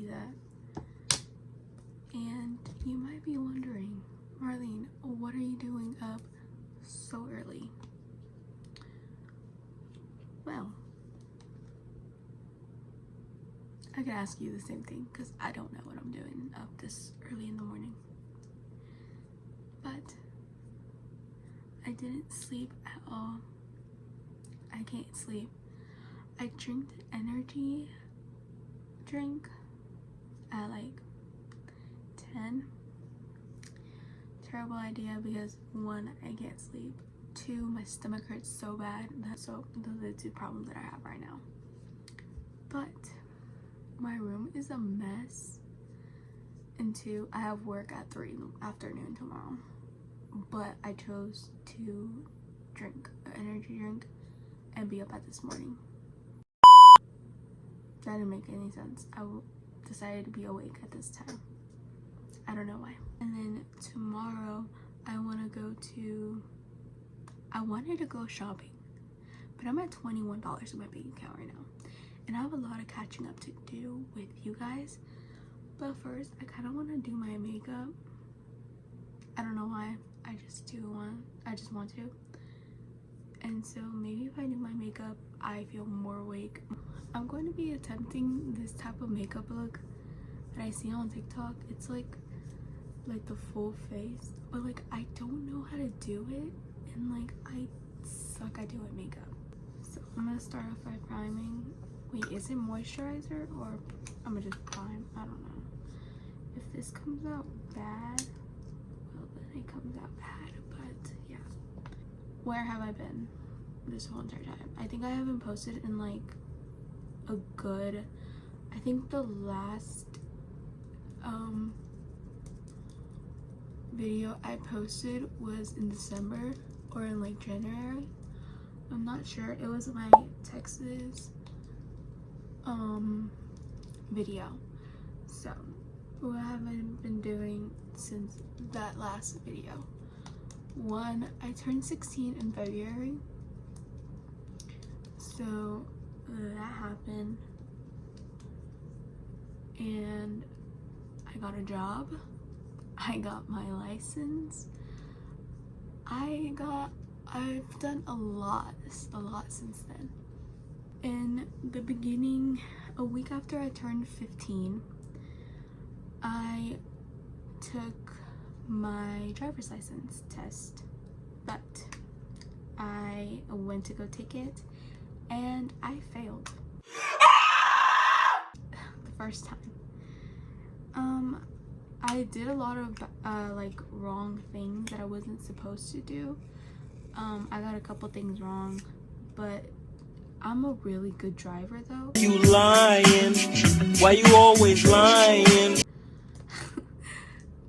see that. And you might be wondering, Marlene, what are you doing up so early? Well, I could ask you the same thing because I don't know what I'm doing up this early in the morning. But I didn't sleep at all. I can't sleep. I drank the energy drink at like 10. Terrible idea because 1, I can't sleep. 2, my stomach hurts so bad. So those are the 2 problems that I have right now. But my room is a mess. And 2, I have work at 3 in the afternoon tomorrow. But I chose to drink an energy drink and be up at this morning. That didn't make any sense. I decided to be awake at this time. I don't know why. And then tomorrow I wanted to go shopping, but I'm at $21 in my bank account right now, and I have a lot of catching up to do with you guys. But first, I kind of want to do my makeup. I don't know why. I just want to. And so maybe if I do my makeup, I feel more awake. I'm going to be attempting this type of makeup look that I see on TikTok. It's like the full face, but like I don't know how to do it, and like I suck at doing makeup. So I'm gonna start off by priming. Wait, is it moisturizer or I'm gonna just prime? I don't know. If this comes out bad, well then it comes out bad. But yeah, where have I been this whole entire time? I think I haven't posted in like a good, I think the last video I posted was in December or in like January. I'm not sure. It was my Texas video. So what have I been doing since that last video? 1, I turned 16 in February, so that happened, and I got a job. I got my license. I've done a lot since then. In the beginning, a week after I turned 15, I took my driver's license test, but I went to go take it and I failed the first time. I did a lot of like wrong things that I wasn't supposed to do. I got a couple things wrong, but I'm a really good driver though. You lying? Why you always lying?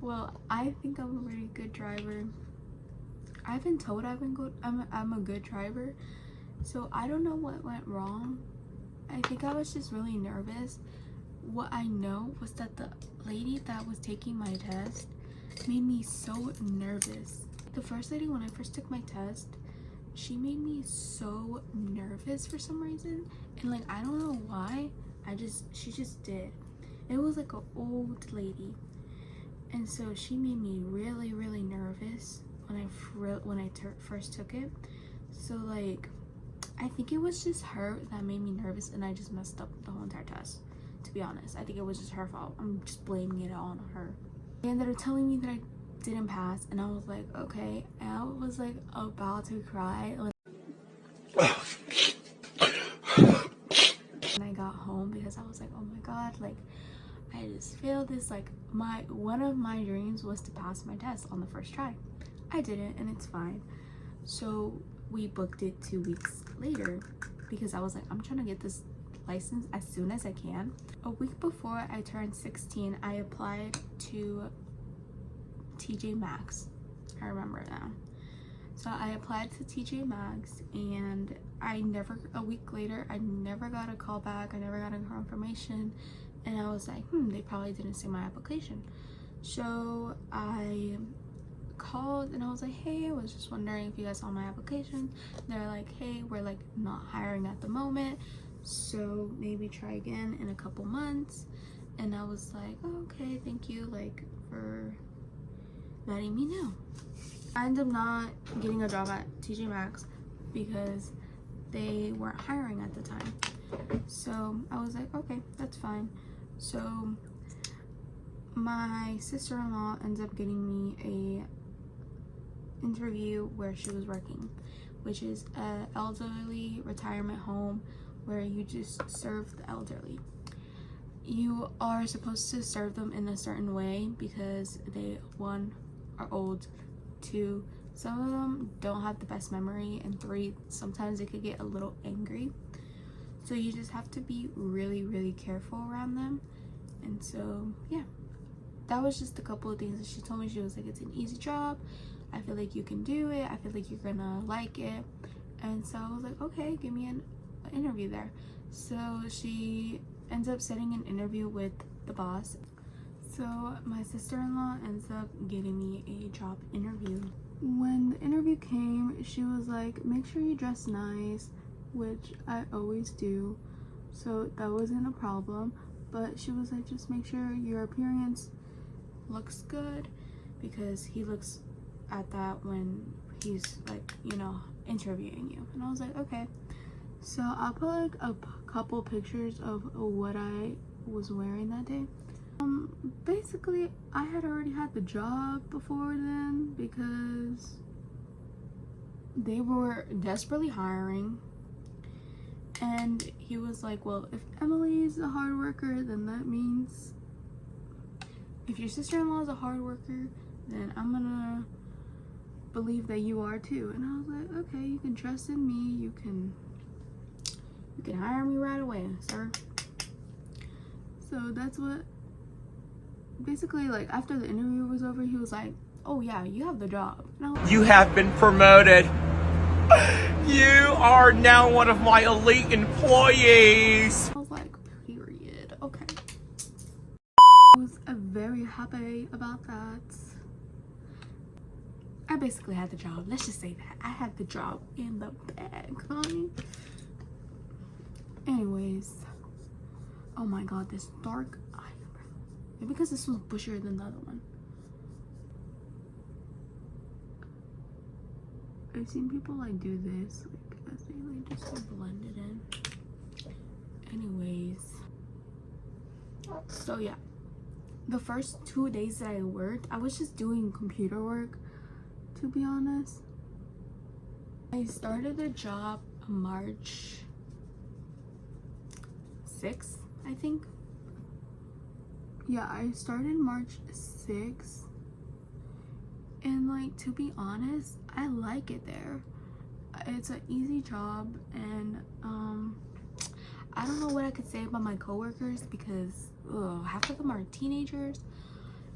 Well, I think I'm a really good driver. I've been told I'm a good driver, so I don't know what went wrong. I think I was just really nervous. What I know was that the lady that was taking my test made me so nervous. The first lady, when I first took my test, she made me so nervous for some reason, and like I don't know why. She just did. It was like an old lady, and so she made me really nervous when I first took it. So like I think it was just her that made me nervous, and I just messed up the whole entire test. To be honest, I think it was just her fault. I'm just blaming it all on her. They ended up telling me that I didn't pass, and I was like, okay. And I was like about to cry when I got home, because I was like, oh my god, like I just failed this. Like one of my dreams was to pass my test on the first try. I didn't, and it's fine. So we booked it 2 weeks later because I was like, I'm trying to get this license as soon as I can. A week before I turned 16, I applied to TJ Maxx. I remember now. So I applied to TJ Maxx, and a week later, I never got a call back. I never got a confirmation, and I was like, they probably didn't see my application. So I called and I was like, hey, I was just wondering if you guys saw my application. They're like, hey, we're like not hiring at the moment, so maybe try again in a couple months. And I was like, oh, okay, thank you, like, for letting me know. I ended up not getting a job at TJ Maxx because they weren't hiring at the time. So I was like, okay, that's fine. So my sister-in-law ends up getting me a interview where she was working, which is an elderly retirement home where you just serve the elderly. You are supposed to serve them in a certain way because they, one, are old, two, some of them don't have the best memory, and three, sometimes they could get a little angry. So you just have to be really, really careful around them. And so, yeah, that was just a couple of things that she told me. She was like, it's an easy job. I feel like you can do it. I feel like you're gonna like it. And so I was like, okay, give me an interview there. So she ends up setting an interview with the boss. So my sister-in-law ends up getting me a job interview. When the interview came, she was like, make sure you dress nice, which I always do, so that wasn't a problem. But she was like, just make sure your appearance looks good, because he looks at that when he's like, you know, interviewing you. And I was like, okay. So I'll put like a couple pictures of what I was wearing that day. Basically I had already had the job before then because they were desperately hiring, and he was like, well, if Emily's a hard worker, then that means if your sister-in-law is a hard worker, then I'm gonna believe that you are too. And I was like, okay, you can trust in me, you can hire me right away, sir. So that's what, basically, like, after the interview was over, he was like, oh yeah, you have the job. You have been promoted. You are now one of my elite employees. I was like, period. Okay. I was very happy about that. I basically had the job. Let's just say that. I had the job in the bag, honey. Anyways. Oh my god, this dark eyebrow. Maybe because this was bushier than the other one. I've seen people like do this, like as they like just blend it in. Anyways, so yeah, the first 2 days that I worked, I was just doing computer work, to be honest. I started the job March 6th, I think. Yeah, I started March 6th. And like, to be honest, I like it there. It's an easy job, and I don't know what I could say about my coworkers because half of them are teenagers.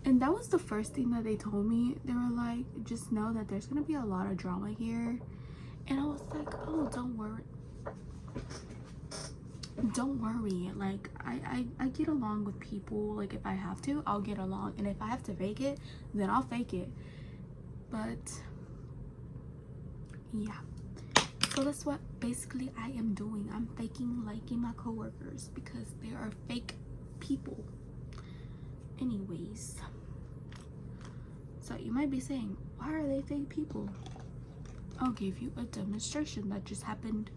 And that was the first thing that they told me. They were like, just know that there's gonna be a lot of drama here. And I was like, oh, don't worry. Don't worry. Like, I get along with people. Like, if I have to, I'll get along. And if I have to fake it, then I'll fake it. But yeah, so that's what basically I am doing. I'm faking liking my coworkers because they are fake people. Anyways, so you might be saying, why are they fake people? I'll give you a demonstration that just happened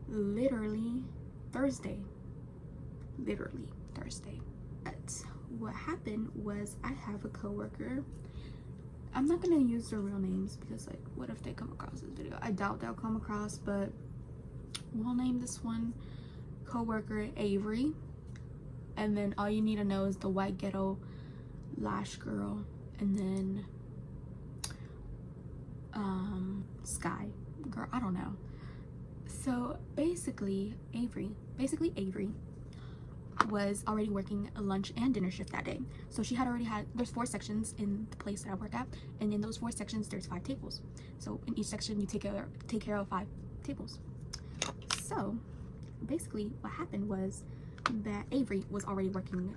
literally Thursday. Literally Thursday. But what happened was, I have a coworker. I'm not gonna use their real names because, like, what if they come across this video? I doubt they'll come across, but we'll name this one coworker Avery, and then all you need to know is the white ghetto lash girl, and then Sky girl, I don't know. So basically Avery was already working a lunch and dinner shift that day. So she had already had, there's 4 sections in the place that I work at, and in those 4 sections there's 5 tables. So in each section you take care of 5 tables. So basically what happened was that Avery was already working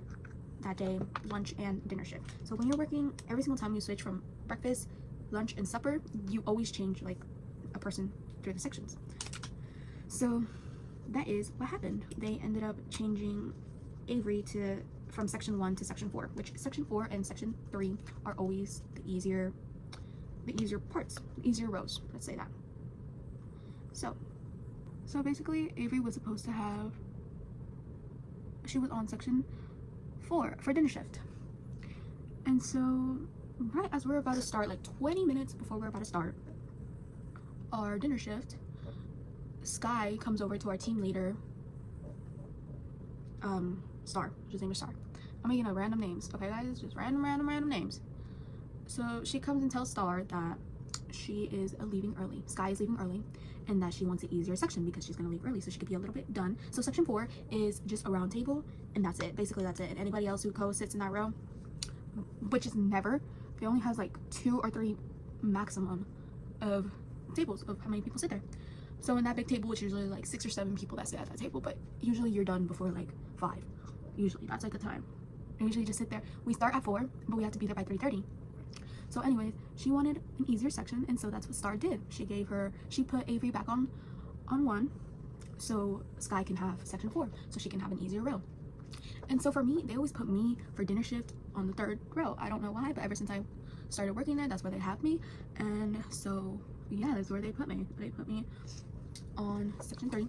that day lunch and dinner shift. So when you're working, every single time you switch from breakfast, lunch, and supper, you always change like a person through the sections. So that is what happened. They ended up changing Avery to from section 1 to section 4, which section 4 and section 3 are always the easier parts, the easier rows, let's say that. So basically Avery was supposed to have, she was on section 4 for dinner shift. And so right as we're about to start, like 20 minutes before we're about to start our dinner shift, Sky comes over to our team leader, Star. His name is Star. I'm making up random names, okay guys? Just random names. So she comes and tells Star that she is leaving early. Sky is leaving early, and that she wants an easier section because she's gonna leave early so she could be a little bit done. So section 4 is just a round table, and that's it. Basically, that's it. And anybody else who co-sits in that row, which is never, it only has like 2 or 3 maximum of tables of how many people sit there. So in that big table, which is usually like 6 or 7 people that sit at that table, but usually you're done before like 5. Usually that's like the time. I usually just sit there. We start at 4, but we have to be there by 3:30. So anyways, she wanted an easier section, and so that's what Star did. She put Avery back on 1 so Sky can have section 4, so she can have an easier row. And so for me, they always put me for dinner shift on the 3rd row. I don't know why, but ever since I started working there, that's where they have me. And so yeah, that's where they put me. They put me on section 3,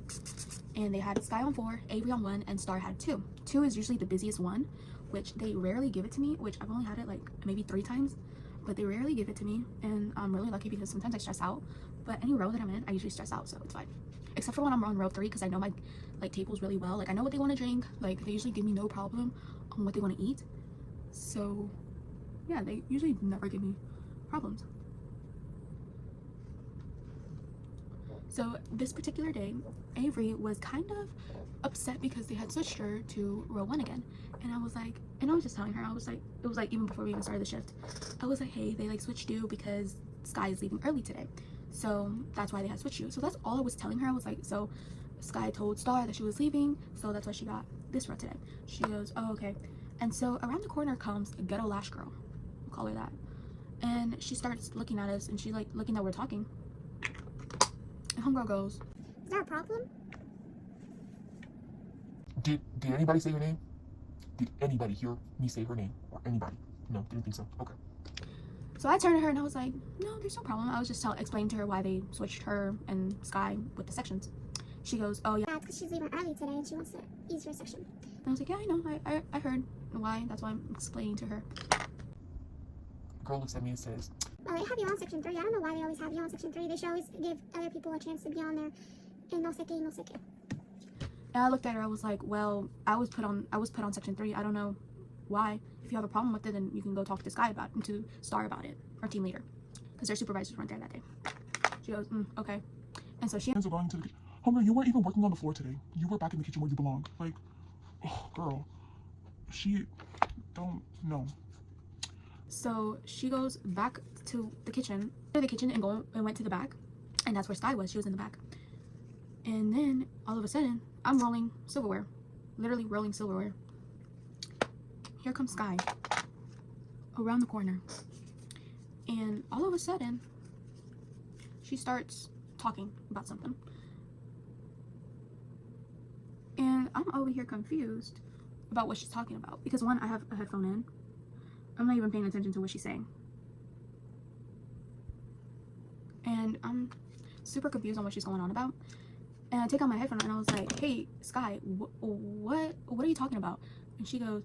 and they had Sky on 4, Avery on 1, and Star had 2. 2 is usually the busiest one, which they rarely give it to me, which I've only had it like maybe 3 times, but they rarely give it to me, and I'm really lucky because sometimes I stress out. But any row that I'm in, I usually stress out, so it's fine. Except for when I'm on row 3, because I know my like tables really well. Like I know what they want to drink. Like they usually give me no problem on what they want to eat. So yeah, they usually never give me problems. So this particular day, Avery was kind of upset because they had switched her to row 1 again. And I was like, and I was just telling her, I was like, it was like even before we even started the shift, I was like, hey, they like switched you because Sky is leaving early today. So that's why they had switched you. So that's all I was telling her. I was like, so Sky told Star that she was leaving, so that's why she got this row today. She goes, oh, okay. And so around the corner comes a ghetto lash girl, we'll call her that. And she starts looking at us, and she's like looking that we're talking. And homegirl goes, is there a problem? Did anybody say your name? Did anybody hear me say her name? Or anybody? No, didn't think so. Okay. so I turned to her and I was like, no, there's no problem. I was just explaining to her why they switched her and Sky with the sections. She goes, oh yeah. Yeah, it's because she's leaving early today and she wants the easier section. And I was like, yeah, I know. I heard why. That's why I'm explaining to her. Girl looks at me and says, Well, they have you on section 3. I don't know why they always have you on section 3. They should always give other people a chance to be on there. And no seke, no seke. And I looked at her. I was like, well, I was put on section 3. I don't know why. If you have a problem with it, then you can go talk to Sky about it, and to Star about it, our team leader, because their supervisors weren't there that day. She goes, okay. And so she ends up going to the kitchen. Homegirl, you weren't even working on the floor today. You were back in the kitchen where you belong. Like, oh, girl. She don't know. So she goes back to the kitchen, and went to the back, and that's where Sky was. She was in the back. And then all of a sudden, I'm rolling silverware, literally rolling silverware. Here comes Sky around the corner, and all of a sudden, she starts talking about something. And I'm over here confused about what she's talking about, because one, I have a headphone in. I'm not even paying attention to what she's saying. And I'm super confused on what she's going on about. And I take out my headphone and I was like, hey, Sky, what are you talking about? And she goes,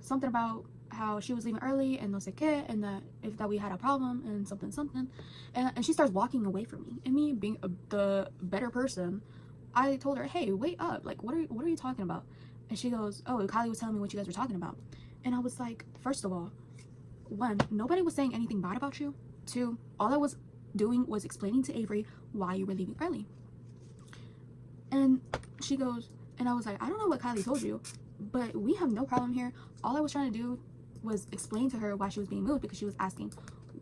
something about how she was leaving early and no sé qué, and that we had a problem and something. And she starts walking away from me. And me being the better person, I told her, hey, wait up. Like, what are you talking about? And she goes, oh, Kylie was telling me what you guys were talking about. And I was like, first of all, 1, nobody was saying anything bad about you. 2, all I was doing was explaining to Avery why you were leaving early. And she goes, and I was like, I don't know what Kylie told you, but we have no problem here. All I was trying to do was explain to her why she was being moved, because she was asking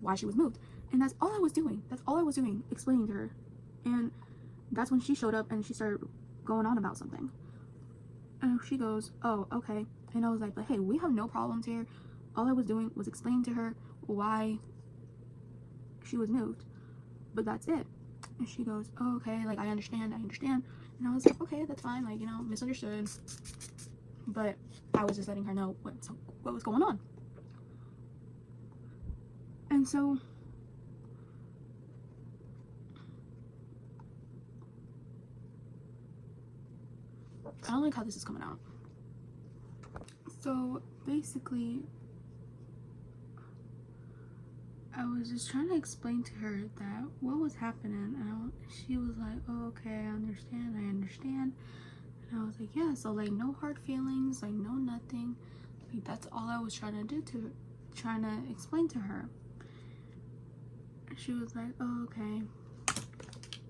why she was moved. And that's all I was doing. Explaining to her. And that's when she showed up and she started going on about something. And she goes, oh, okay. And I was like, but hey, we have no problems here. All I was doing was explaining to her why she was moved. But that's it. And she goes, oh, okay, like, I understand. And I was like, okay, that's fine, like, you know, misunderstood. but I was just letting her know what was going on. And so I don't like how this is coming out. So basically, I was just trying to explain to her that what was happening, and she was like, oh, okay, I understand. And I was like, yeah, so like no hard feelings, like no nothing. Like that's all I was trying to explain to her. And she was like, oh, okay,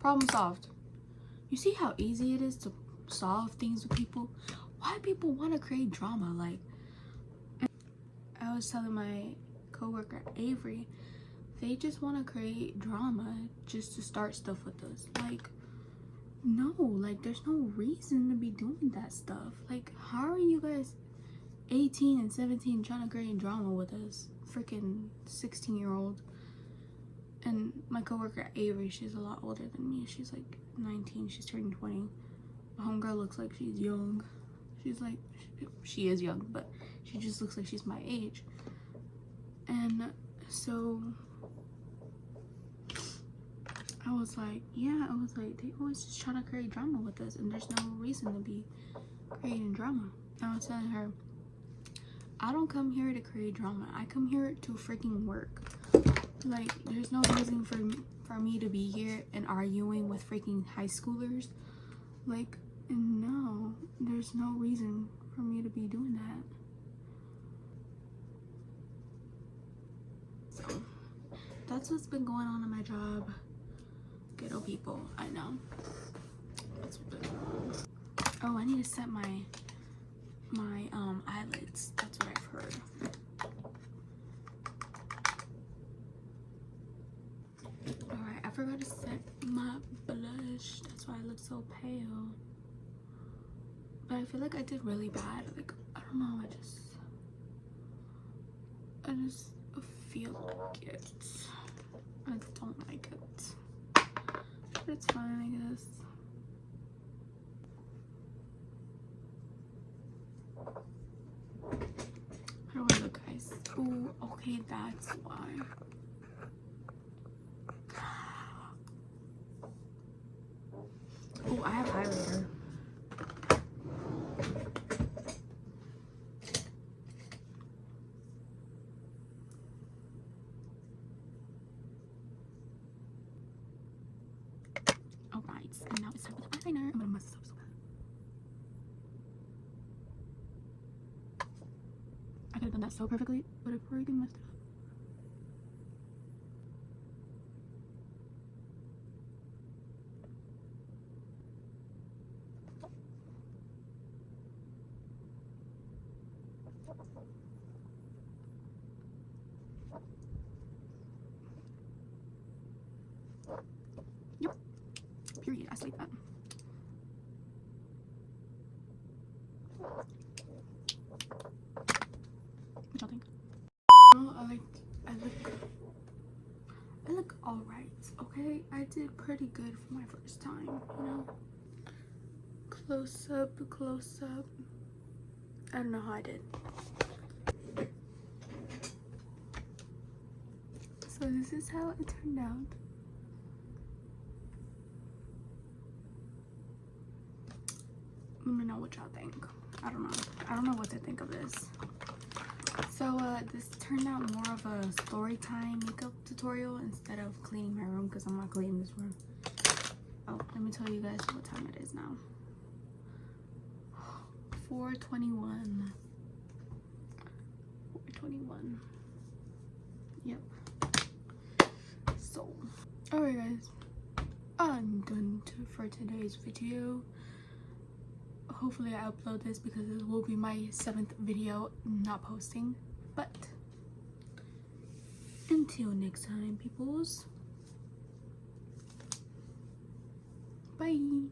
problem solved. You see how easy it is to solve things with people? Why people want to create drama? Like, I was telling my coworker Avery, they just want to create drama just to start stuff with us. Like, no, like there's no reason to be doing that stuff. Like, how are you guys 18 and 17 trying to create drama with us? Freaking 16-year-old. And my coworker Avery, she's a lot older than me. She's like 19, she's turning 20. My homegirl looks like she's young. She's like, she is young, but she just looks like she's my age. And so I was like, yeah, I was like, they always just trying to create drama with us, and there's no reason to be creating drama. I was telling her, I don't come here to create drama. I come here to freaking work. Like, there's no reason for me to be here and arguing with freaking high schoolers. Like, no, there's no reason for me to be doing that. So that's what's been going on in my job. Ghetto people, I know. That's what's been going on. Oh, I need to set my eyelids. That's what I've heard. Alright, I forgot to set my blush. That's why I look so pale. But I feel like I did really bad. Like, I don't know, I just feel like it. I don't like it. But it's fine, I guess. How do I look, guys? Ooh, okay, that's why. Oh, I have highlighter. Alright, and now it's time for the eyeliner. I'm gonna mess this up so bad. I could have done that so perfectly, but I've already messed it up. Yep. Period. I sleep that. What y'all think? Oh, I look alright, okay? I did pretty good for my first time, you know? Close up. I don't know how I did. So this is how it turned out. Let me know what y'all think. I don't know what to think of this. So this turned out more of a story time makeup tutorial instead of cleaning my room, because I'm not cleaning this room. Oh, let me tell you guys what time it is now. 4:21. 4:21. Yep. So, alright guys, I'm done for today's video. Hopefully I upload this, because this will be my 7th video not posting. But until next time, peoples, bye.